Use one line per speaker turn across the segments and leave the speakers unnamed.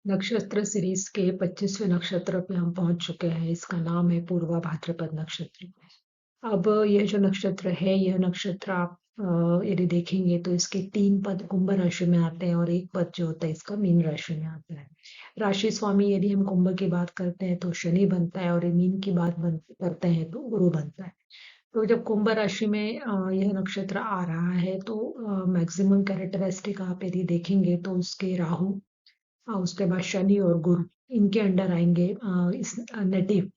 नक्षत्र सीरीज के 25वें नक्षत्र पे हम पहुंच चुके हैं। इसका नाम है पूर्वा भाद्रपद नक्षत्र। अब यह जो नक्षत्र है, यह नक्षत्र आप यदि देखेंगे तो इसके 3 पद कुंभ राशि में आते हैं और 1 पद जो होता है इसका मीन राशि में आता है। राशि स्वामी यदि हम कुंभ की बात करते हैं तो शनि बनता है और मीन की बात करते हैं तो गुरु बनता है। तो जब कुंभ राशि में यह नक्षत्र आ रहा है तो मैक्सिमम कैरेक्टरिस्टिक आप यदि देखेंगे तो उसके राहु, उसके बाद शनि और गुरु इनके अंडर आएंगे इस नेटिव।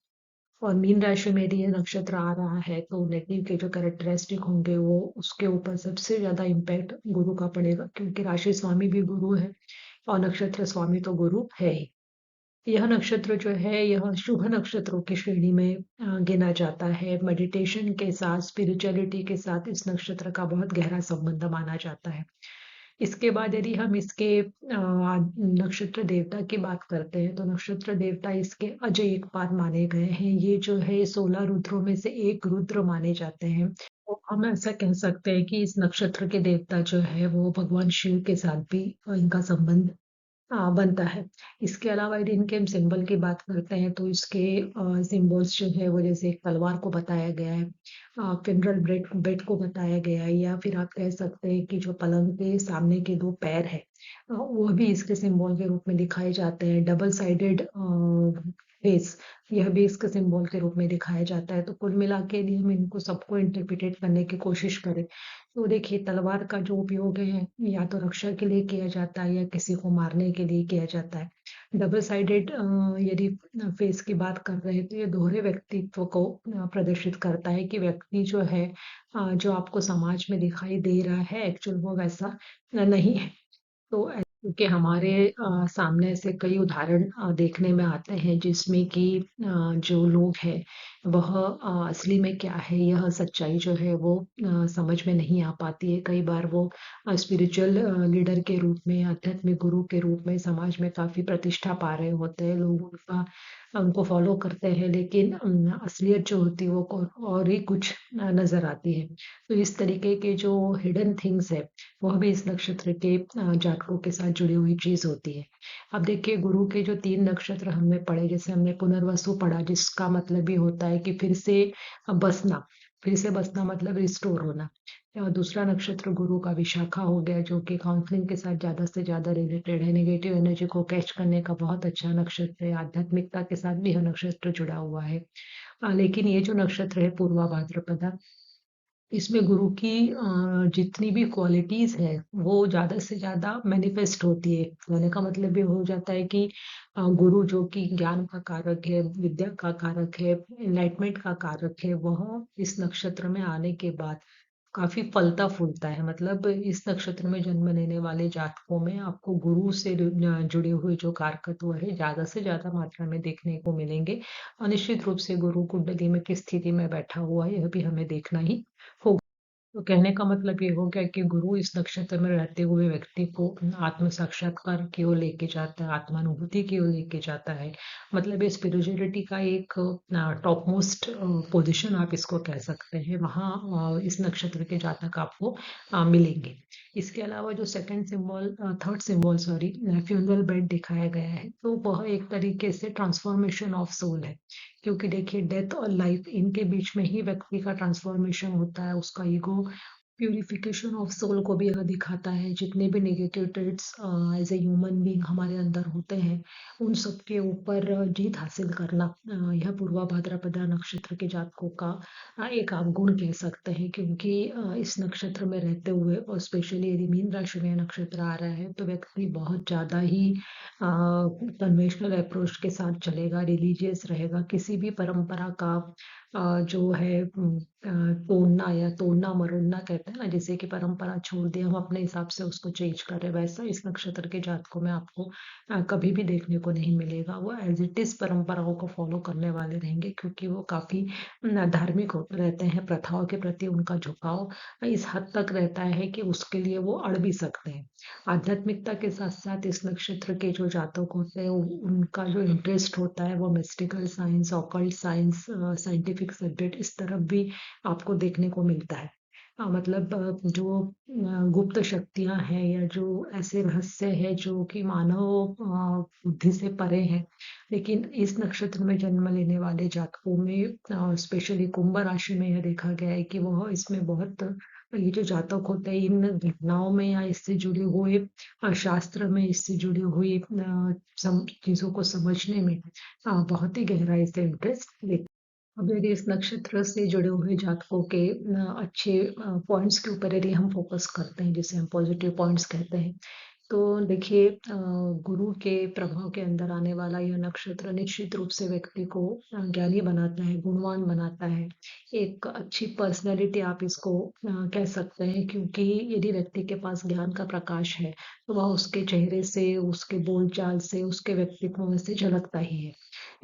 और मीन राशि में यदि ये नक्षत्र आ रहा है तो नेटिव के जो कैरेक्टरिस्टिक होंगे वो उसके ऊपर सबसे ज्यादा इम्पैक्ट गुरु का पड़ेगा, क्योंकि राशि स्वामी भी गुरु है और नक्षत्र स्वामी तो गुरु है ही। यह नक्षत्र जो है यह शुभ नक्षत्रों की श्रेणी में गिना जाता है। मेडिटेशन के साथ, स्पिरिचुअलिटी के साथ इस नक्षत्र का बहुत गहरा संबंध माना जाता है। इसके बाद यदि हम इसके नक्षत्र देवता की बात करते हैं तो नक्षत्र देवता इसके अजय एक पाद माने गए हैं। ये जो है 16 रुद्रों में से एक रुद्र माने जाते हैं। तो हम ऐसा कह सकते हैं कि इस नक्षत्र के देवता जो है वो भगवान शिव के साथ भी इनका संबंध बनता है। इसके अलावा यदि इनके हम सिंबल की बात करते हैं तो इसके सिंबल्स जो है वो जैसे एक तलवार को बताया गया है, फिनरल बेड बेड को बताया गया है, या फिर आप कह सकते हैं कि जो पलंग के सामने के 2 पैर है वो भी इसके सिंबल के रूप में दिखाए जाते हैं। डबल साइडेड फेस, यह भी इसके सिंबल के रूप में दिखाया जाता है। तो कुल मिला के यदि हम इनको सबको इंटरप्रिटेट करने की कोशिश करें तो देखिए, तलवार का जो उपयोग है या तो रक्षा के लिए किया जाता है या किसी को मारने के लिए किया जाता है। डबल साइडेड यदि फेस की बात कर रहे हैं तो ये दोहरे व्यक्तित्व को प्रदर्शित करता है कि व्यक्ति जो है जो आपको समाज में दिखाई दे रहा है एक्चुअल वो वैसा नहीं है। तो क्योंकि हमारे सामने से कई उदाहरण देखने में आते हैं जिसमें कि जो लोग हैं वह असली में क्या है, यह सच्चाई जो है वो समझ में नहीं आ पाती है। कई बार वो स्पिरिचुअल लीडर के रूप में, आध्यात्मिक गुरु के रूप में समाज में काफी प्रतिष्ठा पा रहे होते हैं। लोग उनको फॉलो करते हैं, लेकिन असलियत जो होती है वो और ही कुछ नजर आती है। तो इस तरीके के जो हिडन थिंग्स है वह भी इस नक्षत्र के जातकों के साथ जुड़ी हुई चीज होती है। अब देखिए, गुरु के जो 3 नक्षत्र हमने पढ़े, जैसे हमने पुनर्वसु पढ़ा जिसका मतलब ये होता है कि बसना फिर से बसना मतलब रिस्टोर होना। और दूसरा नक्षत्र गुरु का विशाखा हो गया जो कि काउंसलिंग के साथ ज्यादा से ज्यादा रिलेटेड है। नेगेटिव एनर्जी को कैच करने का बहुत अच्छा नक्षत्र है। आध्यात्मिकता के साथ भी यह नक्षत्र जुड़ा हुआ है। लेकिन ये जो नक्षत्र है पूर्वा भाद्रपदा, इसमें गुरु की जितनी भी क्वालिटीज है वो ज्यादा से ज्यादा मैनिफेस्ट होती है। कहने का मतलब ये हो जाता है कि गुरु जो कि ज्ञान का कारक है, विद्या का कारक है, एनलाइटमेंट का कारक है, वह इस नक्षत्र में आने के बाद काफी फलता फूलता है। मतलब इस नक्षत्र में जन्म लेने वाले जातकों में आपको गुरु से जुड़े हुए जो कारकत्व है ज्यादा से ज्यादा मात्रा में देखने को मिलेंगे। अनिश्चित रूप से गुरु कुंडली में किस स्थिति में बैठा हुआ है यह भी हमें देखना ही होगा। तो कहने का मतलब ये हो गया कि गुरु इस नक्षत्र में रहते हुए व्यक्ति को आत्म साक्षात्कार की ओर लेके जाता है, आत्मानुभूति की ओर लेके जाता है। मतलब ये स्पिरिचुअलिटी का एक टॉप मोस्ट पोजीशन आप इसको कह सकते हैं, वहाँ इस नक्षत्र के जातक आपको मिलेंगे। इसके अलावा जो second symbol, third symbol sorry, funeral bed दिखाया गया है तो वह एक तरीके से ट्रांसफॉर्मेशन ऑफ सोल है। क्योंकि देखिए, डेथ और लाइफ इनके बीच में ही व्यक्ति का ट्रांसफॉर्मेशन होता है। उसका ईगो प्यूरिफिकेशन ऑफ सोल को भी यह दिखाता है। जितने भी negative traits as a human being हमारे अंदर होते हैं उन सब के ऊपर जीत हासिल करना यह पूर्वा भाद्रपदा नक्षत्र के जातकों का एक आप गुण कह सकते हैं। क्योंकि इस नक्षत्र में रहते हुए और स्पेशली यदि मीन राशि में नक्षत्र आ रहा है तो व्यक्ति बहुत ज्यादा ही कन्वेंशनल अप्रोच के साथ चलेगा, रिलीजियस रहेगा। किसी भी परंपरा का जो है तोड़ना या तोड़ना मरोड़ना कहते हैं ना, जैसे कि परंपरा छोड़ दी हम अपने हिसाब से उसको चेंज कर रहे, वैसा इस नक्षत्र के जातकों में आपको कभी भी देखने को नहीं मिलेगा। वो एज इट इज परंपराओं को फॉलो करने वाले रहेंगे, क्योंकि वो काफी धार्मिक रहते हैं। प्रथाओं के प्रति उनका झुकाव इस हद तक रहता है कि उसके लिए वो अड़ भी सकते हैं। आध्यात्मिकता के साथ साथ इस नक्षत्र के जो जातक होते हैं उनका जो इंटरेस्ट होता है वो mystical science, occult science, scientific subject इस तरफ भी आपको देखने को मिलता है। मतलब जो गुप्त शक्तियाँ हैं या जो ऐसे रहस्य हैं जो कि मानव बुद्धि से परे हैं। लेकिन इस नक्षत्र में जन्म लेने वाले जातकों में स्पेशली कुंभ राशि में यह देखा गया है कि वह इसमें बहुत ये जो जातक होते हैं इन घटनाओं में या इससे जुड़े हुए शास्त्र में इससे जुड़ी हुई चीज़ों को समझने में बहुत ही गहराई से इंटरेस्ट लेते हैं। अब यदि इस नक्षत्र से जुड़े हुए जातकों के अच्छे पॉइंट्स के ऊपर यदि हम फोकस करते हैं, जिसे हम पॉजिटिव पॉइंट्स कहते हैं, तो देखिए गुरु के प्रभाव के अंदर आने वाला यह नक्षत्र निश्चित रूप से व्यक्ति को ज्ञानी बनाता है, गुणवान बनाता है। एक अच्छी पर्सनैलिटी आप इसको कह सकते हैं क्योंकि यदि व्यक्ति के पास ज्ञान का प्रकाश है, तो वह उसके चेहरे से, उसके बोलचाल से, उसके व्यक्तित्व में से झलकता ही है।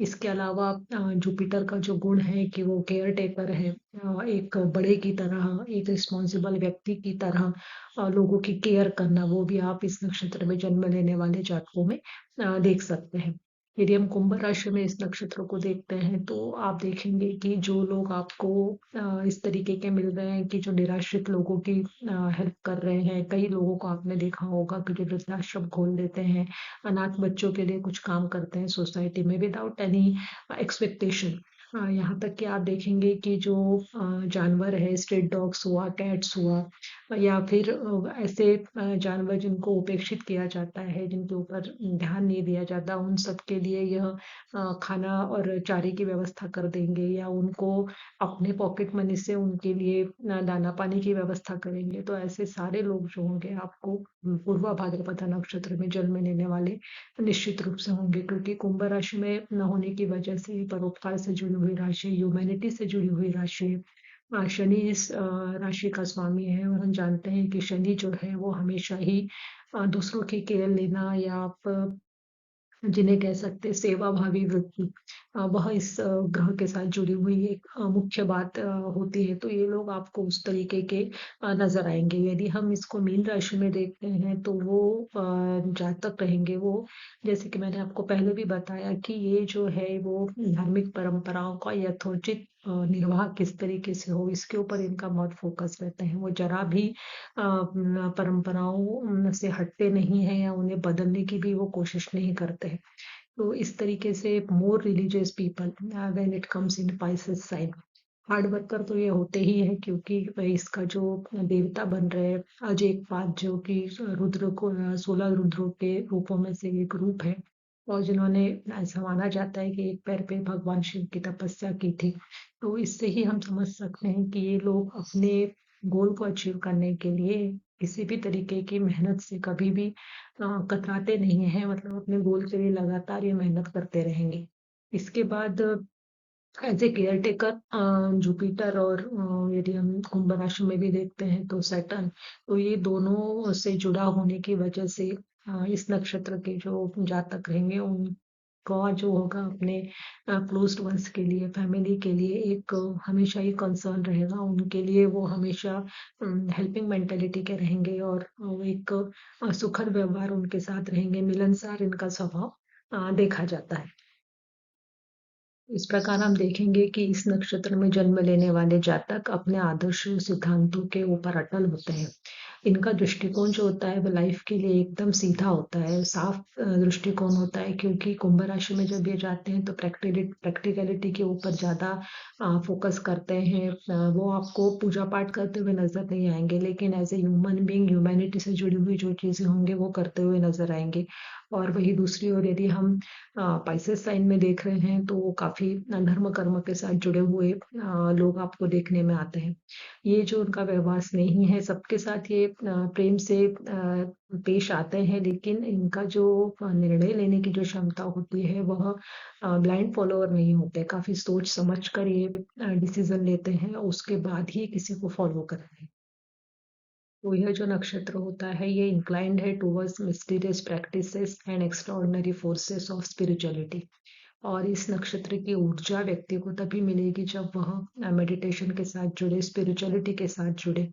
इसके अलावा जुपिटर का जो गुण है कि वो केयर टेकर है, एक बड़े की तरह, एक रिस्पॉन्सिबल व्यक्ति की तरह लोगों की केयर करना, वो भी आप इस नक्षत्र में जन्म लेने वाले जातकों में देख सकते हैं। यदि हम कुंभ राशि में इस नक्षत्र को देखते हैं, तो आप देखेंगे कि जो लोग आपको इस तरीके के मिल रहे हैं कि जो निराश्रित लोगों की हेल्प कर रहे हैं। कई लोगों को आपने देखा होगा कि जो वृद्धाश्रम खोल देते हैं, अनाथ बच्चों के लिए कुछ काम करते हैं सोसाइटी में विदाउट एनी एक्सपेक्टेशन। यहाँ तक कि आप देखेंगे कि जो जानवर है, स्ट्रीट डॉग्स हुआ, कैट्स हुआ या फिर ऐसे जानवर जिनको उपेक्षित किया जाता है, जिनके ऊपर ध्यान नहीं दिया जाता, उन सब के लिए यह खाना और चारे की व्यवस्था कर देंगे या उनको अपने पॉकेट मनी से उनके लिए दाना पानी की व्यवस्था करेंगे। तो ऐसे सारे लोग जो होंगे आपको पूर्वा भाद्रपद नक्षत्र में जन्म लेने वाले निश्चित रूप से होंगे क्योंकि कुंभ राशि में न होने की वजह से परोपकार से जुड़ी हुई राशि, ह्यूमैनिटी से जुड़ी हुई राशि, शनि इस राशि का स्वामी है और हम जानते हैं कि शनि जो है वो हमेशा ही दूसरों की केयर लेना या आप जिन्हें कह सकते हैं सेवाभावी वृत्ति, वह इस ग्रह के साथ जुड़ी हुई एक मुख्य बात होती है। तो ये लोग आपको उस तरीके के नज़र आएँगे। यदि हम इसको मीन राशि में देखते हैं तो वो जातक रहेंगे वो, जैसे कि मैंने आपको पहले भी बताया कि ये जो है वो धार्मिक परंपराओं का यथोचित निर्वाह किस तरीके से हो इसके ऊपर इनका बहुत फोकस रहता है। वो ज़रा भी परंपराओं से हटते नहीं हैं या उन्हें बदलने की भी वो कोशिश नहीं करते हैं। तो इस तरीके से more religious people when it comes in Pisces sign, hard worker तो ये होते ही हैं क्योंकि वह इसका जो देवता बन रहे हैं अजेयपाद जो कि रुद्र को 16 रुद्रों के रूपों में से एक रूप है और जिन्होंने ऐसा माना जाता है कि एक पैर पे भगवान शिव की तपस्या की थी। तो इससे ही हम समझ सकते हैं कि ये लोग अपने गोल को अचीव करने के लिए किसी भी तरीके की मेहनत से कभी भी कतराते नहीं हैं, मतलब अपने गोल के लिए लगातार ये मेहनत करते रहेंगे। इसके बाद as a caretaker Jupiter और यदि हम कुंभ राशि में भी देखते हैं तो सैटर्न, तो ये दोनों से जुड़ा होने की वजह से इस नक्षत्र के जो जातक रहेंगे उनका जो होगा अपने क्लोज्ड वंस के लिए, फैमिली के लिए एक हमेशा ही कंसर्न रहेगा उनके लिए। वो हमेशा हेल्पिंग मेंटेलिटी के रहेंगे और एक सुखद व्यवहार उनके साथ रहेंगे, मिलनसार इनका स्वभाव देखा जाता है। इस प्रकार हम देखेंगे कि इस नक्षत्र में जन्म लेने वाले जातक अपने आदर्शों सिद्धांतों के ऊपर अटल होते हैं। इनका दृष्टिकोण जो होता है वो लाइफ के लिए एकदम सीधा होता है, साफ दृष्टिकोण होता है क्योंकि कुंभ राशि में जब ये जाते हैं तो प्रैक्टिकलिटी के ऊपर ज़्यादा फोकस करते हैं। वो आपको पूजा पाठ करते हुए नज़र नहीं आएँगे लेकिन as a human being humanity से जुड़ी हुई जो चीज़ें होंगी वो करते हुए नज़र आएँगे। और वहीं दूसरी ओर यदि हम पाइसेस साइन में देख रहे हैं तो वो काफ़ी धर्म कर्म के साथ जुड़े हुए लोग आपको देखने में आते हैं। ये जो उनका व्यवहार स्नेही है, सबके साथ ये प्रेम से पेश आते हैं लेकिन इनका जो निर्णय लेने की जो क्षमता होती है वह ब्लाइंड फॉलोवर नहीं होते, काफ़ी सोच समझ कर ये डिसीज़न लेते हैं और उसके बाद ही किसी को फॉलो करते हैं। तो यह जो नक्षत्र होता है ये इंक्लाइंड है towards mysterious practices and extraordinary forces of spirituality. और इस नक्षत्र की ऊर्जा व्यक्ति को तभी मिलेगी जब वह मेडिटेशन के साथ जुड़े, स्पिरिचुअलिटी के साथ जुड़े,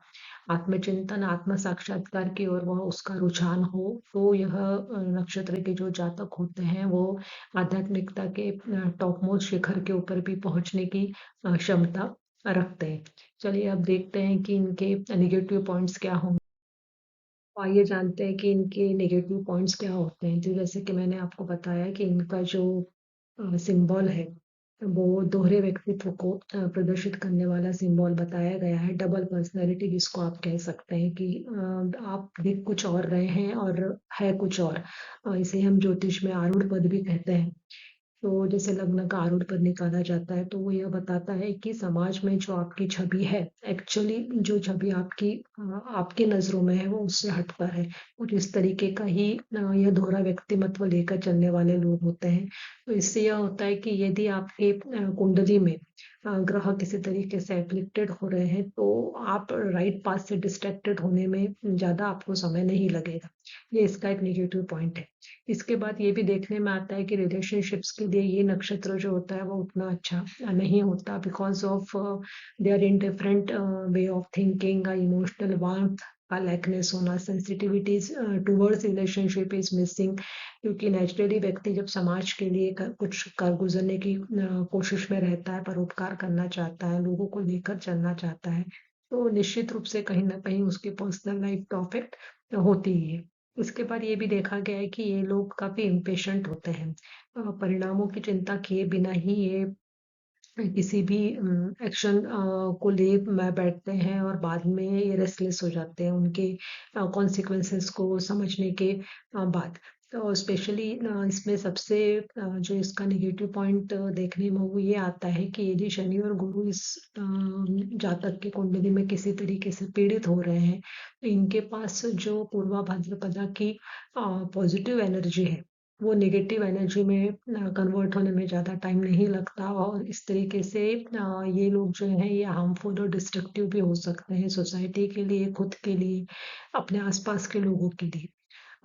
आत्मचिंतन, आत्म साक्षात्कार की ओर वह उसका रुझान हो। तो यह नक्षत्र के जो जातक होते हैं वो आध्यात्मिकता के टॉप मोस्ट शिखर के ऊपर भी पहुंचने की क्षमता रखते हैं। चलिए अब देखते हैं कि इनके नेगेटिव पॉइंट्स क्या होंगे। तो आइए जानते हैं कि इनके नेगेटिव पॉइंट्स क्या होते हैं। तो जैसे कि मैंने आपको बताया कि इनका जो सिंबल है, वो दोहरे व्यक्तित्व को प्रदर्शित करने वाला सिंबल बताया गया है। डबल पर्सनैलिटी जिसको आप कह सकते हैं कि आप दिख कुछ और रहे हैं और है कुछ और। इसे हम ज्योतिष में आरूढ़ पद भी कहते हैं। तो जैसे लग्न का आरूढ़ पद निकाला जाता है तो वो यह बताता है कि समाज में जो आपकी छवि है, एक्चुअली जो छवि आपकी नज़रों में है वो उससे हटकर है। कुछ इस तरीके का ही यह दोहरा व्यक्तिमत्व लेकर चलने वाले लोग होते हैं। तो इससे यह होता है कि यदि आपके कुंडली में ग्रह किसी तरीके से एफिलिक्टेड हो रहे हैं तो आप राइट पाथ से डिस्ट्रैक्टेड होने में ज़्यादा आपको समय नहीं लगेगा। ये इसका एक नेगेटिव पॉइंट है। इसके बाद ये भी देखने में आता है कि रिलेशनशिप्स के लिए ये नक्षत्र जो होता है वो उतना अच्छा नहीं होता, because of they are in different way of thinking. Emotional warmth का लैकनेस होना, sensitivities towards relationship is missing. क्योंकि नेचुरली व्यक्ति जब समाज के लिए कुछ कर गुजरने की कोशिश में रहता है, परोपकार करना चाहता है, लोगों को लेकर चलना चाहता है, तो निश्चित रूप से कहीं ना कहीं उसकी पर्सनल लाइफ पे अफेक्ट होती ही है। इसके बाद ये भी देखा गया है कि ये लोग काफ़ी इम्पेशेंट होते हैं। परिणामों की चिंता किए बिना ही ये किसी भी एक्शन को ले बैठते हैं और बाद में ये रेस्टलेस हो जाते हैं उनके कॉन्सिक्वेंसेस को समझने के बाद। तो स्पेशली इसमें सबसे जो इसका नेगेटिव पॉइंट देखने में वो ये आता है कि यदि शनि और गुरु इस जातक के कुंडली में किसी तरीके से पीड़ित हो रहे हैं तो इनके पास जो पूर्वा भाद्रपदा की पॉजिटिव एनर्जी है वो नेगेटिव एनर्जी में कन्वर्ट होने में ज़्यादा टाइम नहीं लगता और इस तरीके से ये लोग जो हैं ये हार्मफुल और डिस्ट्रक्टिव भी हो सकते हैं सोसाइटी के लिए, खुद के लिए, अपने आसपास के लोगों के लिए।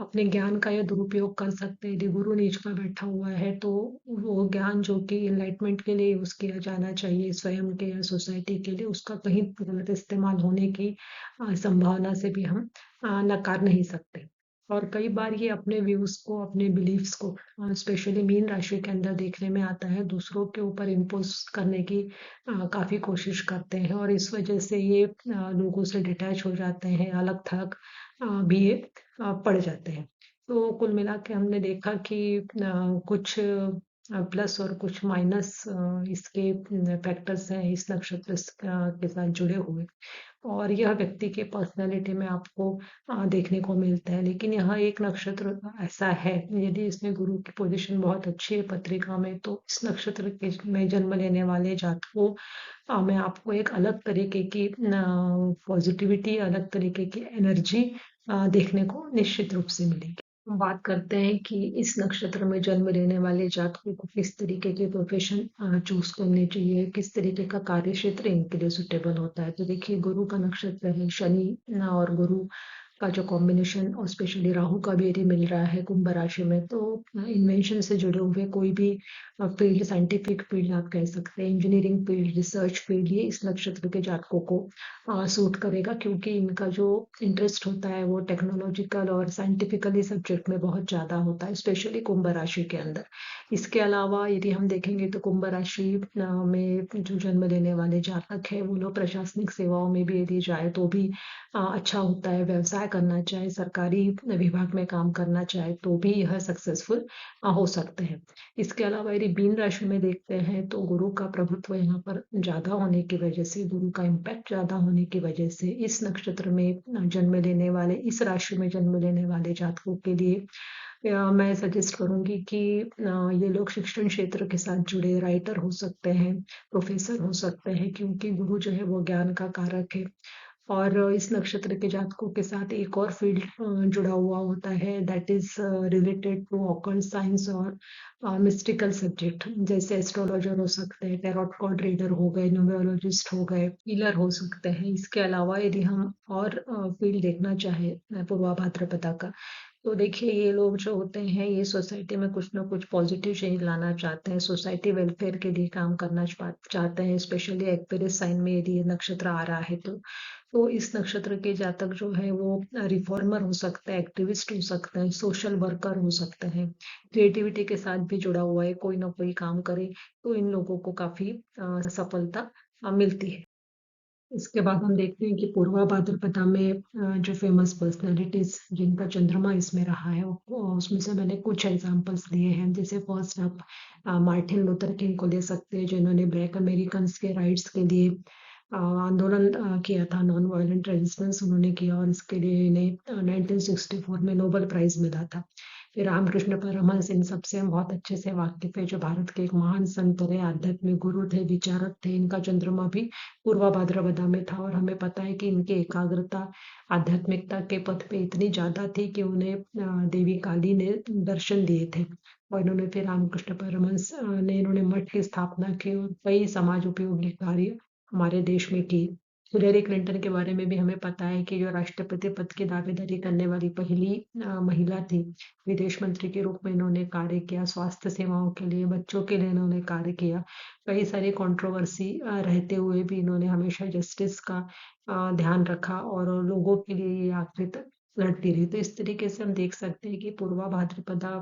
अपने ज्ञान का यह दुरुपयोग कर सकते हैं। यदि गुरु नीच का बैठा हुआ है तो वो ज्ञान जो कि इनलाइटमेंट के लिए यूज़ किया जाना चाहिए स्वयं के या सोसाइटी के लिए, उसका कहीं गलत इस्तेमाल होने की संभावना से भी हम नकार नहीं सकते। और कई बार ये अपने व्यूज को, अपने बिलीफ्स को स्पेशली मीन राशि के अंदर देखने में आता है, दूसरों के ऊपर इम्पोज करने की काफी कोशिश करते हैं और इस वजह से ये लोगों से डिटैच हो जाते हैं, अलग थलग भी ये पड़ जाते हैं। तो कुल मिला के हमने देखा कि कुछ प्लस और कुछ माइनस इसके फैक्टर्स हैं इस नक्षत्र के साथ जुड़े हुए और यह व्यक्ति के पर्सनैलिटी में आपको देखने को मिलता है। लेकिन यहाँ एक नक्षत्र ऐसा है, यदि इसमें गुरु की पोजीशन बहुत अच्छी है पत्रिका में तो इस नक्षत्र के में जन्म लेने वाले जातकों में आपको एक अलग तरीके की पॉजिटिविटी, अलग तरीके की एनर्जी देखने को निश्चित रूप से मिलेगी। हम बात करते हैं कि इस नक्षत्र में जन्म लेने वाले जातकों को किस तरीके के प्रोफेशन चूज करने चाहिए, किस तरीके का कार्य क्षेत्र इनके लिए सुटेबल होता है। तो देखिए गुरु का नक्षत्र है, शनि और गुरु का जो कॉम्बिनेशन और स्पेशली राहु का भी यदि मिल रहा है कुंभ राशि में तो इन्वेंशन से जुड़े हुए कोई भी फील्ड, साइंटिफिक फील्ड आप कह सकते हैं, इंजीनियरिंग फील्ड, रिसर्च फील्ड, ये इस नक्षत्र के जातकों को सूट करेगा क्योंकि इनका जो इंटरेस्ट होता है वो टेक्नोलॉजिकल और साइंटिफिकली सब्जेक्ट में बहुत ज़्यादा होता है, स्पेशली कुंभ राशि के अंदर। इसके अलावा यदि हम देखेंगे तो कुंभ राशि में जो जन्म लेने वाले जातक है वो लोग प्रशासनिक सेवाओं में भी यदि जाए तो भी अच्छा होता है। व्यवसाय करना चाहे, सरकारी विभाग में काम करना चाहे तो भी यह सक्सेसफुल हो सकते हैं। इसके अलावा यदि मीन राशि में देखते हैं तो गुरु का प्रभुत्व यहाँ पर ज़्यादा होने की वजह से, गुरु का इम्पैक्ट ज़्यादा होने की वजह से इस नक्षत्र में जन्म लेने वाले, इस राशि में जन्म लेने वाले जातकों के लिए मैं सजेस्ट करूंगी कि ये लोग शिक्षण क्षेत्र के साथ जुड़े राइटर हो सकते हैं, प्रोफेसर हो सकते हैं क्योंकि गुरु जो है वो ज्ञान का कारक है। और इस नक्षत्र के जातकों के साथ एक और फील्ड जुड़ा हुआ होता है that is related to occult science और मिस्टिकल सब्जेक्ट, जैसे एस्ट्रोलॉजर हो सकते हैं, टैरोट कार्ड रीडर हो गए, न्यूमरोलॉजिस्ट हो गए, हीलर हो सकते हैं। इसके अलावा यदि हम और फील्ड देखना चाहे पूर्वा भाद्रपदा का तो देखिए ये लोग जो होते हैं ये सोसाइटी में कुछ ना कुछ पॉजिटिव चेंज लाना चाहते हैं, सोसाइटी वेलफेयर के लिए काम करना चाहते हैं, स्पेशली एक्वेरियस साइन में यदि ये नक्षत्र आ रहा है तो इस नक्षत्र के जातक जो है वो रिफॉर्मर हो सकते हैं, एक्टिविस्ट हो सकते हैं, सोशल वर्कर हो सकते हैं, क्रिएटिविटी के साथ भी जुड़ा हुआ है, कोई ना कोई काम करे तो इन लोगों को काफी सफलता मिलती है। इसके बाद हम देखते हैं कि पूर्वा भाद्रपदा में जो फ़ेमस पर्सनैलिटीज़ जिनका चंद्रमा इसमें रहा है, उसमें से मैंने कुछ एग्ज़ाम्पल्स लिए हैं। जैसे फर्स्ट आप मार्टिन लूथर किंग को ले सकते हैं, जिन्होंने ब्लैक अमेरिकन्स के राइट्स के लिए आंदोलन किया था, नॉन वायलेंट रेजिस्टेंस उन्होंने किया और इसके लिए इन्हें 1964 में नोबेल प्राइज़ मिला था। फिर रामकृष्ण परमहंस, इन सबसे हम बहुत अच्छे से वाकिफ़ हैं, जो भारत के एक महान संत रहे, आध्यात्मिक गुरु थे, विचारक थे। इनका चंद्रमा भी पूर्वा भाद्रपदा में था और हमें पता है कि इनकी एकाग्रता आध्यात्मिकता के पथ पे इतनी ज़्यादा थी कि उन्हें देवी काली ने दर्शन दिए थे और इन्होंने फिर रामकृष्ण परमहंस ने इन्होंने मठ की स्थापना की और कई समाज उपयोगी कार्य हमारे देश में किए। हिलेरी क्लिंटन के बारे में भी हमें पता है कि जो राष्ट्रपति पद की दावेदारी करने वाली पहली महिला थी। विदेश मंत्री के रूप में इन्होंने कार्य किया, स्वास्थ्य सेवाओं के लिए, बच्चों के लिए इन्होंने कार्य किया। कई सारी कंट्रोवर्सी रहते हुए भी इन्होंने हमेशा जस्टिस का ध्यान रखा और लोगों के लिए ये आखिरी तक लड़ती रही। तो इस तरीके से हम देख सकते हैं कि पूर्वा भाद्रपदा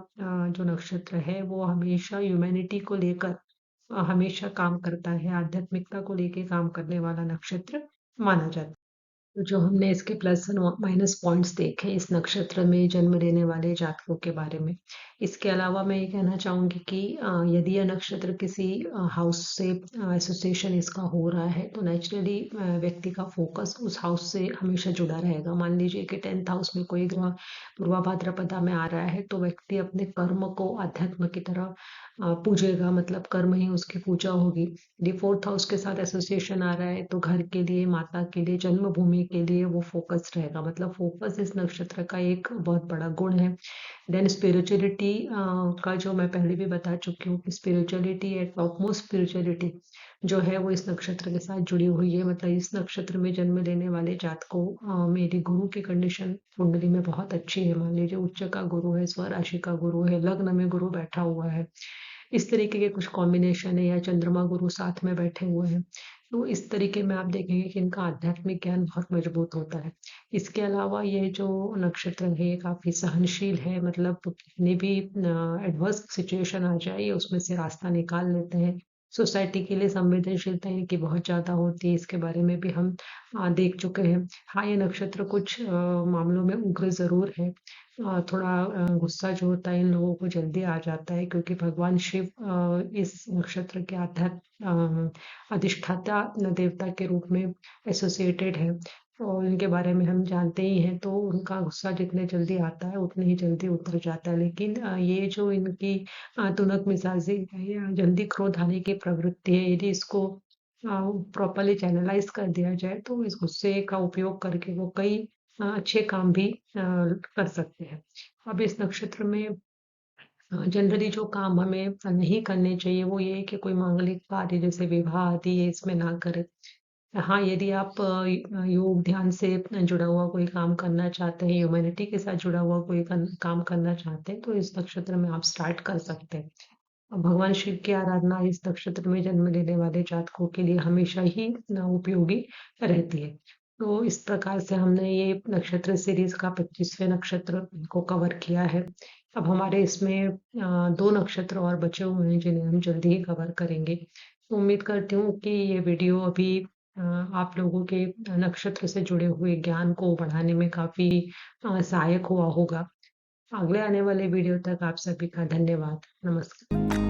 जो नक्षत्र है वो हमेशा ह्यूमैनिटी को लेकर हमेशा काम करता है, आध्यात्मिकता को लेके काम करने वाला नक्षत्र माना जाता है। तो जो हमने इसके प्लस और माइनस पॉइंट्स देखे इस नक्षत्र में जन्म लेने वाले जातकों के बारे में। इसके अलावा मैं ये कहना चाहूँगी कि यदि यह नक्षत्र किसी हाउस से एसोसिएशन इसका हो रहा है तो नेचुरली व्यक्ति का फोकस उस हाउस से हमेशा जुड़ा रहेगा। मान लीजिए कि 10th हाउस में कोई ग्रह पूर्वा भाद्रपदा में आ रहा है तो व्यक्ति अपने कर्म को अध्यात्म की तरह पूजेगा, मतलब कर्म ही उसकी पूजा होगी। यदि 4th हाउस के साथ एसोसिएशन आ रहा है तो घर के लिए, माता के लिए, जन्मभूमि के लिए वो फ़ोकस्ड रहेगा, मतलब फ़ोकस इस नक्षत्र का एक बहुत बड़ा गुण है। देन स्पिरिचुअलिटी का जो मैं पहले भी बता चुकी हूँ कि spirituality eight top most spirituality जो है वो इस नक्षत्र के साथ जुड़ी हुई है। मतलब इस नक्षत्र में जन्म लेने वाले जातकों मेरी गुरु की कंडीशन कुंडली में बहुत अच्छी है। मान लीजिए उच्च का गुरु है, स्वराशि का गुरु है, लग्न में गुरु बैठा हुआ है, इस तरीके के कुछ कॉम्बिनेशन है या चंद्रमा गुरु साथ में बैठे हुए हैं। तो इस तरीके में आप देखेंगे कि इनका आध्यात्मिक ज्ञान बहुत मजबूत होता है। इसके अलावा ये जो नक्षत्र है ये काफ़ी सहनशील है, मतलब कितनी भी एडवर्स सिचुएशन आ जाए ये उसमें से रास्ता निकाल लेते हैं। सोसाइटी के लिए संवेदनशीलता इनकी बहुत ज़्यादा होती है, इसके बारे में भी हम देख चुके हैं। हाँ, ये नक्षत्र कुछ मामलों में उग्र ज़रूर है। थोड़ा गुस्सा जो होता है इन लोगों को जल्दी आ जाता है क्योंकि भगवान शिव इस नक्षत्र के अधिष्ठाता देवता के रूप में एसोसिएटेड है और इनके बारे में हम जानते ही हैं, तो उनका गुस्सा जितने जल्दी आता है उतने ही जल्दी उतर जाता है। लेकिन ये जो इनकी तुनक मिजाजी है या जल्दी क्रोध आने की प्रवृत्ति है, यदि इसको प्रॉपर्ली चैनलाइज कर दिया जाए तो इस गुस्से का उपयोग करके वो कई अच्छे काम भी कर सकते हैं। अब इस नक्षत्र में जनरली जो काम हमें नहीं करने चाहिए वो ये है कि कोई मांगलिक कार्य जैसे विवाह आदि ये इसमें ना करें। हाँ, यदि आप योग ध्यान से जुड़ा हुआ कोई काम करना चाहते हैं, ह्यूमैनिटी के साथ जुड़ा हुआ कोई काम करना चाहते हैं तो इस नक्षत्र में आप स्टार्ट कर सकते हैं। भगवान शिव की आराधना इस नक्षत्र में जन्म लेने वाले जातकों के लिए हमेशा ही उपयोगी रहती है। तो इस प्रकार से हमने ये नक्षत्र सीरीज का 25वें नक्षत्र को कवर किया है। अब हमारे इसमें 2 नक्षत्र और बचे हुए हैं जिन्हें हम जल्दी ही कवर करेंगे। तो उम्मीद करती हूँ कि ये वीडियो अभी आप लोगों के नक्षत्र से जुड़े हुए ज्ञान को बढ़ाने में काफ़ी सहायक हुआ होगा। अगले आने वाले वीडियो तक आप सभी का धन्यवाद। नमस्कार।